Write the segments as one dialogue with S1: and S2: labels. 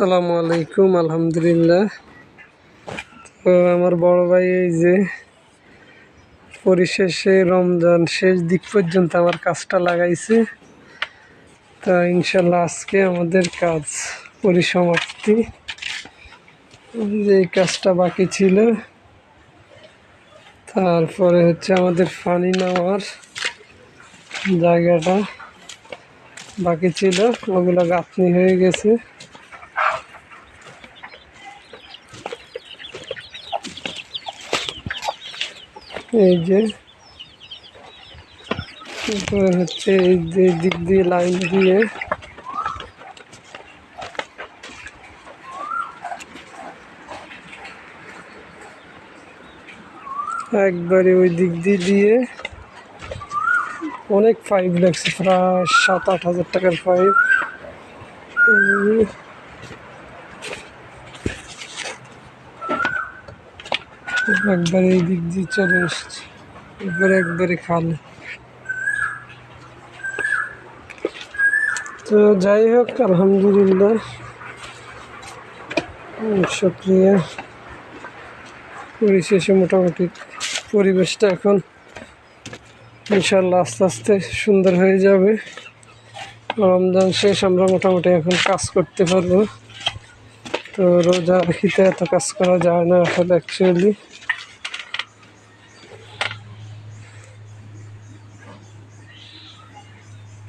S1: আসসালামু আলাইকুম। আলহামদুলিল্লাহ। তো আমার বড় ভাই এই যে পরিশেষে রমজান শেষ দিক পর্যন্ত আমার কাজটা লাগাইছে। তা ইনশাল্লাহ আজকে আমাদের কাজ পরিসমাপ্তি। যে কাজটা বাকি ছিল, তারপরে হচ্ছে আমাদের পানি নেওয়ার জায়গাটা বাকি ছিল, ওগুলো গাঁথনি হয়ে গেছে। এই যে হচ্ছে এই যে দিক দিয়ে লাইন দিয়ে একবারে ওই দিক দিয়ে অনেক পাইপ লাগছে, প্রায় 7-8 হাজার টাকার পাইপ। একবারে এই দিক দিয়ে চলে এসছে, একবারে খালি। তো যাই হোক, আলহামদুলিল্লাহ, শুকরিয়া। পরিশেষে মোটামুটি পরিবেশটা এখন ইনশাল্লাহ আস্তে আস্তে সুন্দর হয়ে যাবে। রমজান শেষ, আমরা মোটামুটি এখন কাজ করতে পারবো। তো রোজা রাখিতে এত কাজ করা যায় না আসলে অ্যাকচুয়ালি।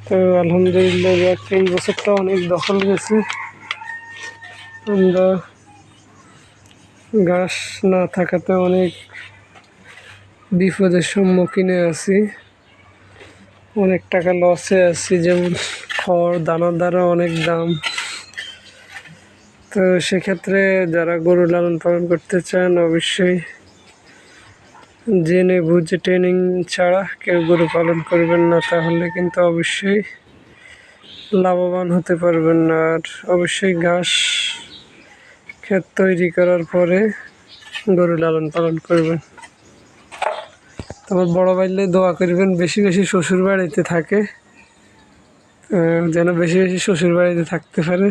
S1: তো আলহামদুলিল্লাহ, 3 বছরটা অনেক দখল গেছে। আমরা ঘাস না থাকাতে অনেক বিপদের সম্মুখীনে আছি, অনেক টাকা লসে আছি। যেমন খড় দানাদারও অনেক দাম। তো সেক্ষেত্রে যারা গরু লালন পালন করতে চান, অবশ্যই জেনে বুঝে ট্রেনিং ছাড়া কেউ গরু পালন করবেন না, তাহলে কিন্তু অবশ্যই লাভবান হতে পারবেন না। আর অবশ্যই ঘাস ক্ষেত তৈরি করার পরে গরু লালন পালন করবেন। তোমার বড় ভাইলে দোয়া করবেন বেশি বেশি শ্বশুর বাড়িতে থাকে, যেন বেশি বেশি শ্বশুর বাড়িতে থাকতে পারে।